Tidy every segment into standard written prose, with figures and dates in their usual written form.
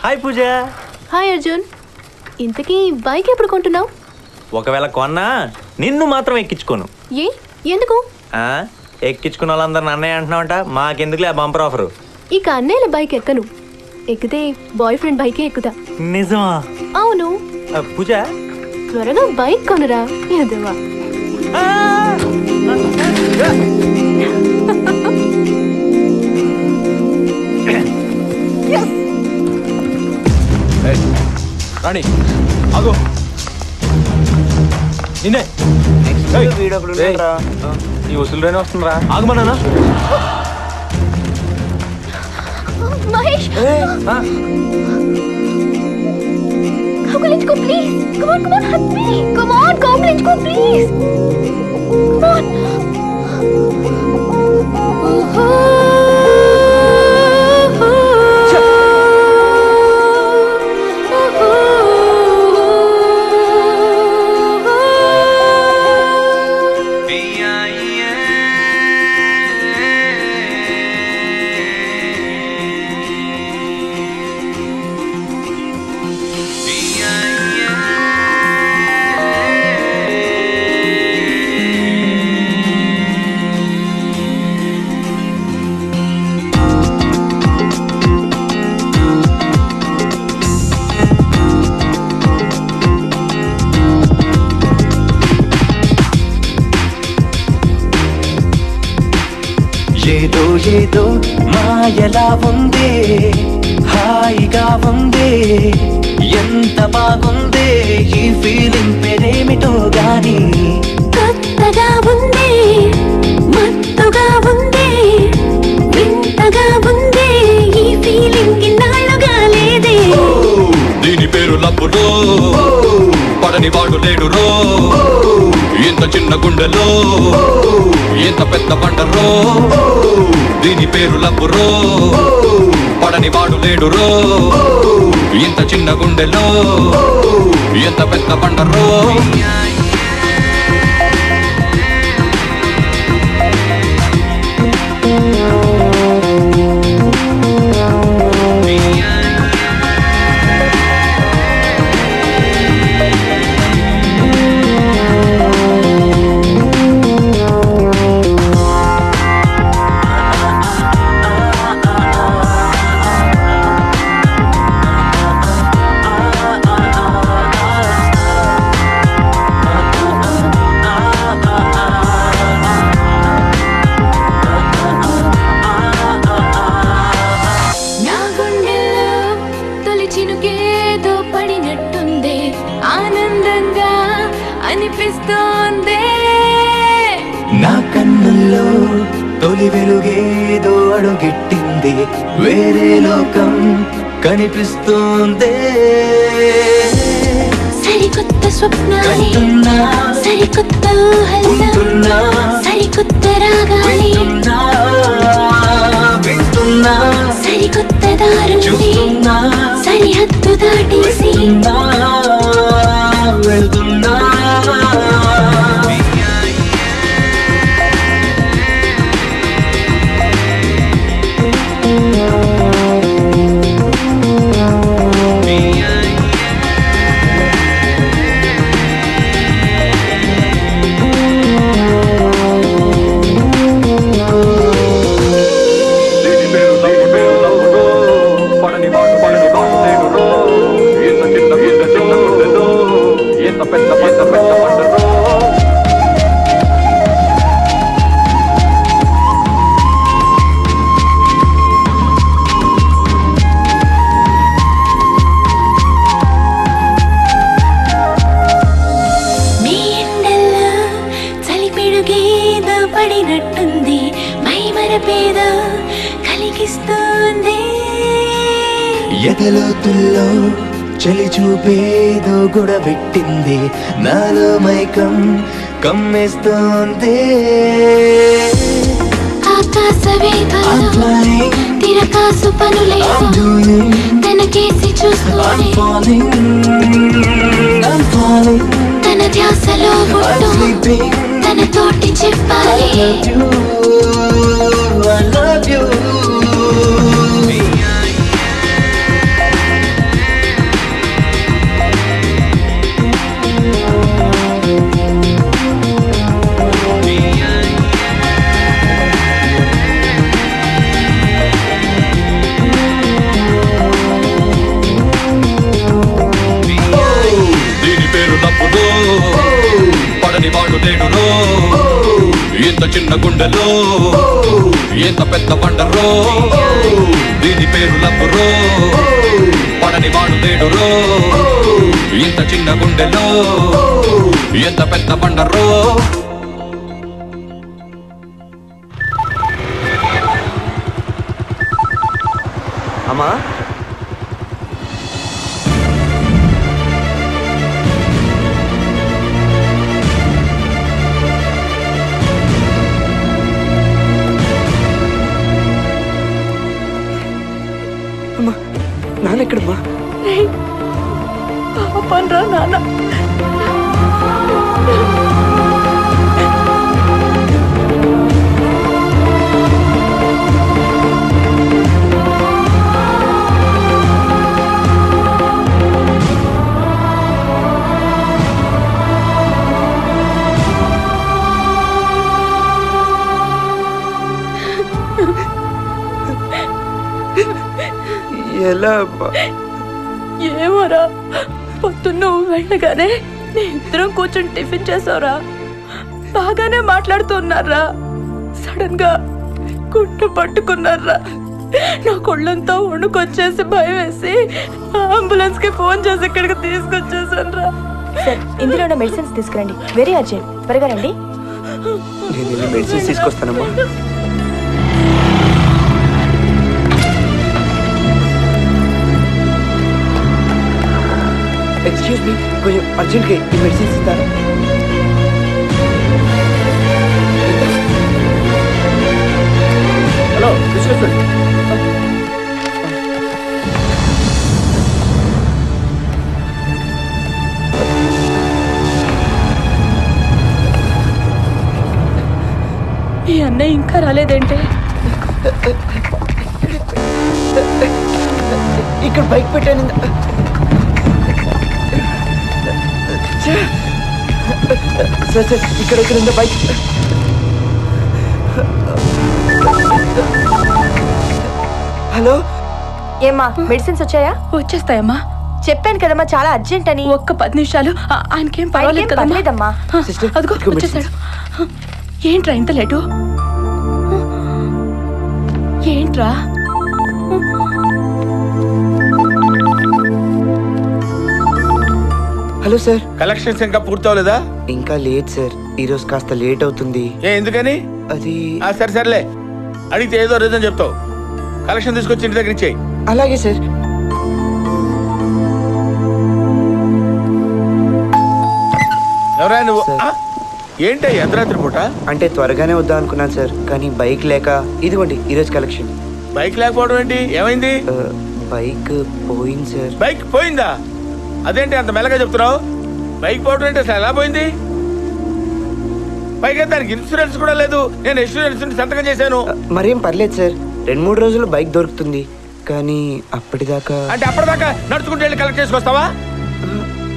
Hi పూజ. Hi Arjun. ఇంతకీ bike ఎప్పుడు కొంటున్నావు? ఒకవేళ కొన్నా నిన్ను మాత్రం ఎక్కించుకోను. ఏ ఎందుకు? ఎక్కించుకున్న వాళ్ళందరూ అన్నయ్య అంటున్నావంట, మాకెందుకులే ఆ బంపర్ ఆఫరు. ఇక అన్నయ్యల బైక్ ఎక్కను. ఎక్కితే బాయ్ ఫ్రెండ్ బైకే ఎక్కుతా. నిజమా? అవును. పూజ త్వరగా బైక్ కొనరా ఎదవా. రాణి ఆగు. నిన్నే ఈ వసూలులోనే వస్తుందిరా. ఆగమన్నా. మహేష్ కౌగిలించుకో please. Come on hug me. Come on కౌగిలించుకో ప్లీజ్. Come on. ఏదో ఏదో మాయలా ఉందే, హాయిగా ఉందే, ఎంత బాగుందే ఈ ఫీలింగ్ పేరేమిటో గాని. కొత్తగా ఉందే, మత్తుగా ఉందే, వింతగా ఉందే ఈ ఫీలింగ్ ఇన్నాళ్ళుగా లేదే. దీని పేరు లబ్బురో, పడని వాడు లేడురో, ఇంత చిన్న గుండెలో ఇంత పెద్ద పంటరో. దీని పేరు లబ్బురో, పడని వాడు లేడురో, ఇంత చిన్న గుండెలో ఎంత పెద్ద పంటరో. నా కన్నుల్లో తొలి వెలుగేదో అడుగెట్టింది, వేరే లోకం కనిపిస్తోందే. సరికొత్త స్వప్నాలు, సరికొత్త ఊహలు, సరికొత్త రాగాలు, వింటున్నా, సరికొత్త దారులు, సరిహద్దు దాటేసి వెళ్తున్నా. పడినట్టుంది, మై మరపేద కలిగిస్తుంది. ఎదలోతుల్లో చలి చూపేదో గొడబెట్టింది, నాలో మైకం కమ్మేస్తోంది. ఆకాశ వేగాల్లో తిరకాసు పనులే తనకేసి చూస్తూనే తన ధ్యాసలో ఉంటూ తన తోటి చెప్పాలి. I love you. ఇంత చిన్న గుండెలో ఎంత పెద్ద బండరో దీని పేరు లబ్బురో పడని వాడు లేడురో ఇంత చిన్న గుండెలో ఎంత పెద్ద బండరో అమ్మా అమ్మా నాన్న ఎక్కడమ్మా? పాపన్రా నాన్న. ఎలా అమ్మా? ఏమోరా, పొద్దున్న నువ్వు వెళ్ళగానే నీ ఇద్దరం కూర్చొని టిఫిన్ చేసావురా, బాగానే మాట్లాడుతున్నారా. సడన్ గా గుట్టు పట్టుకున్నారా. నా కొళ్ళంతా వణుకొచ్చేసి భయం వేసి అంబులెన్స్ కి ఫోన్ చేసి ఇక్కడికి తీసుకొచ్చేసాను రా. సార్, ఇందులో ఉన్న మెడిసిన్స్ తీసుకురండి. వెరీ అర్జెంట్, త్వరగా రండి. నేను మెడిసిన్స్ తీసుకొస్తానమ్మా. ఎక్స్క్యూజ్ మీ, కొంచెం అర్జెంట్గా ఈ మెడిసిన్స్ ఇస్తారా? హలో, ఈ అన్నయ్య ఇంకా రాలేదేంటి? ఇక్కడ బైక్ పెట్టాను. సార్ సార్, ఇక్కడ ఉందా బైక్? హలో, ఏమ్మా, మెడిసిన్స్ వచ్చాయా? వచ్చేస్తాయమ్మా. చెప్పాను కదమ్మా, చాలా అర్జెంట్ అని. ఒక్క 10 నిమిషాలు. ఆయనకేం పర్వాలేదు ఆయనకేం కదమ్మా? పర్లేదమ్మా. సిస్టర్, అదిగో ఇదిగో వచ్చేసాడు. ఏంట్రా ఇంత లేటు? ఏంట్రా? Hello sir. కలెక్షన్స్ ఇంకా పూర్తవలేదా? ఇంకా లేట్ సార్, ఈరోజు కాస్త లేట్ అవుతుంది. ఎందుకని? అది సరే సర్లే, అడిగితే ఏదో రీజన్ చెప్తావు. కలెక్షన్ తీసుకొచ్చి ఇంటి దగ్గర ఇచ్చేయి. అలాగే సార్. ఎవరా నువ్వు? సార్. ఏంటి అర్ధరాత్రి పూట? అంటే త్వరగానే వద్దాం అనుకున్నాను సార్, కానీ బైక్ లేక. ఇదిగోండి ఈరోజు కలెక్షన్. బైక్ లేకపోవడం ఏంటి? ఏమైంది? బైక్ పోయింది సార్. బైక్ పోయిందా? అదేంటి అంత మెల్లగా చెప్తున్నావు? బైక్ పోవడం ఏంటి? అసలు ఎలా పోయింది? పైగా దానికి ఇన్సూరెన్స్ కూడా లేదు. నేను ఇన్సూరెన్స్ సంతకం చేశాను. మరేం పర్లేదు సార్, 2-3 రోజులు బైక్ దొరుకుతుంది. కానీ అప్పటిదాకా. అంటే అప్పటిదాకా నడుచుకుంటూ వెళ్ళి కలెక్ట్ చేసుకొస్తావా?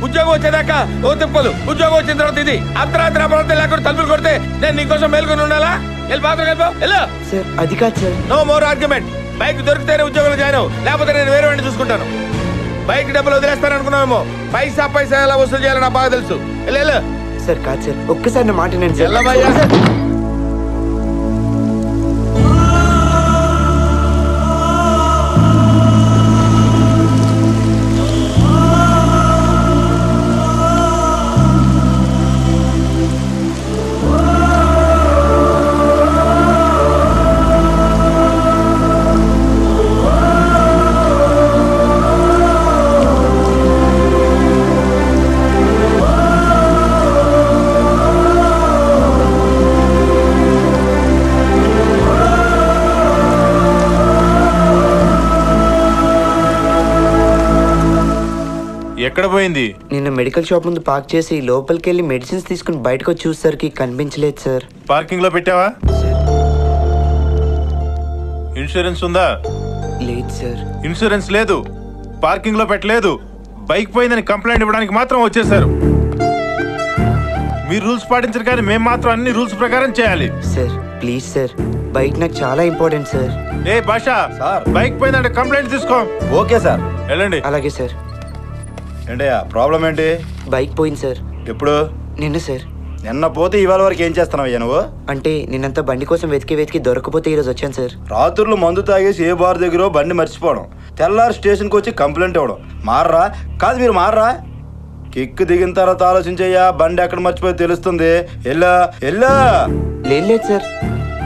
ఉద్యోగం వచ్చేదాకా ఓ తిప్పలు, ఉద్యోగం వచ్చిన తర్వాత ఇది. అర్ధరాత్రి అపరాత్రి లేకుండా తలుపులు కొడితే నేను నీకోసం మేల్కొని ఉండాలా? వెళ్ళి బాత్రూమ్ వెళ్ళిపో. వెళ్ళు. సార్ అది కాదు sir. No more argument. Bike దొరికితేనే ఉద్యోగంలో జాయిన్ అవ్వు, లేకపోతే నేను వేరే వాడిని చూసుకుంటాను. బైక్ డబ్బులు వదిలేస్తాను అనుకున్నామేమో, పైసా ఎలా వసూలు చేయాలో నాకు బాగా తెలుసు. వెళ్ళు. సార్ కాదు సార్, ఒక్కసారి నా మాట నేను ఎల్లబయ్యా. ఎక్కడ పోయింది? నిన్న మెడికల్ షాప్ ముందు పార్క్ చేసి లోపలికి వెళ్ళి మెడిసిన్స్ తీసుకుని బయటకు వచ్చి చూసేసరికి కనిపించలేదు సార్. పార్కింగ్ లో పెట్టావా? ఇన్సూరెన్స్ ఉందా? లేదు సార్. ఇన్సూరెన్స్ లేదు, పార్కింగ్ లో పెట్టలేదు, బైక్ పోయిందని కంప్లైంట్ ఇవ్వడానికి మాత్రం వచ్చేసారు. మీరు రూల్స్ పాటించరు కానీ మేము మాత్రం అన్ని రూల్స్ ప్రకారం చేయాలి. సార్ ప్లీజ్ సార్, బైక్ నాకు చాలా ఇంపార్టెంట్ సార్. ఏ భాషా సార్, బైక్ పోయిందంటే కంప్లైంట్ తీసుకో. ఓకే సార్, వెళ్ళండి. అలాగే సార్. ఏంటయ్యా ప్రాబ్లం ఏంటి? బైక్ పోయింది సార్. ఎప్పుడు? నిన్న సార్. నిన్న పోతే ఇవాళ వరకు ఏం చేస్తున్నావయ్యా నువ్వు? అంటే నిన్నంతా బండి కోసం వెతికి దొరకపోతే ఈరోజు వచ్చాను సార్. రాత్రులు మందు తాగేసి ఏ బార్ దగ్గర బండి మర్చిపోవడం, తెల్లారి స్టేషన్కి వచ్చి కంప్లైంట్ ఇవ్వడం. మారరా? కాదు మీరు మారరా? కిక్కు దిగిన తర్వాత ఆలోచించయ్యా, బండి ఎక్కడ మర్చిపోయి తెలుస్తుంది. ఎల్లా ఎల్లా. లేదు సార్,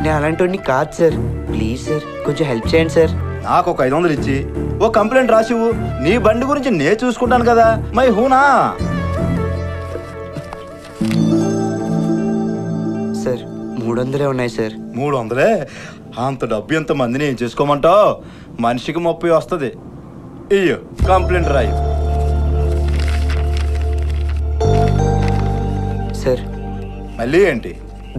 నేను అలాంటి కాదు సార్. ప్లీజ్ సార్ కొంచెం హెల్ప్ చేయండి సార్. నాకు ఒక 500 ఇచ్చి ఓ కంప్లైంట్ రాసివు. నీ బండి గురించి నేను చూసుకుంటాను కదా. మై హూనా సార్ 300 ఉన్నాయి సార్. 300? అంత డబ్బు ఎంత మందిని ఏం చేసుకోమంటావు? మనిషికి 30 వస్తుంది. ఇయ్యో కంప్లైంట్ రాయి. సార్ మళ్ళీ ఏంటి?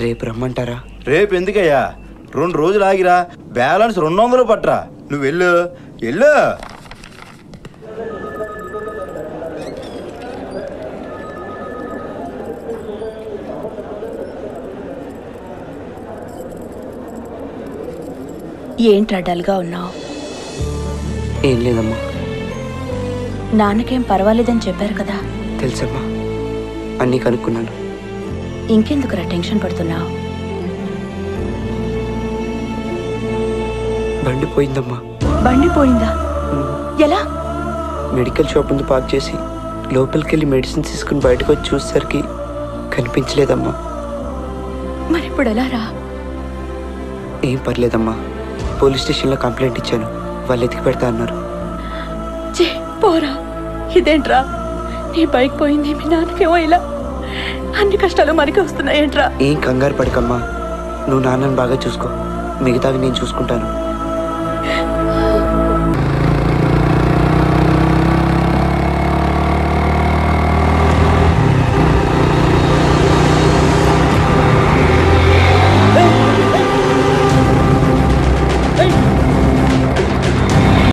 రేపు రమ్మంటారా? రేపు ఎందుకయ్యా? 2 రోజులు ఆగిరా, బ్యాలెన్స్ 200 పట్టరా. నువ్వు వెళ్ళు వెళ్ళు. ఏంట్రా డల్గా ఉన్నావు? ఏం లేదమ్మా. నాన్నకేం పర్వాలేదని చెప్పారు కదా? తెలుసమ్మా, అన్నీ కనుక్కున్నాను. ఇంకెందుకురా టెన్షన్ పడుతున్నావు? బండి పోయిందమ్మా. బండి పోయిందా? ఎలా? మెడికల్ షాప్ ముందు పార్క్ చేసి లోపలికి వెళ్ళి మెడిసిన్స్ తీసుకుని బయటకు వచ్చి చూసేసరికి కనిపించలేదమ్మా. మరి ఇప్పుడు ఎలా రా? ఏం పర్లేదమ్మా, పోలీస్ స్టేషన్లో కంప్లైంట్ ఇచ్చాను, వాళ్ళు ఎతికి పెడతా అన్నారు. పోరా, ఇదేంట్రా? నీ బైక్ పోయింది, మీ నాన్నకేమో ఇలా అన్ని కష్టాలు మనకి వస్తున్నాయేంట్రా? ఏం కంగారు పడకమ్మా, నువ్వు నాన్నని బాగా చూసుకో, మిగతావి నేను చూసుకుంటాను.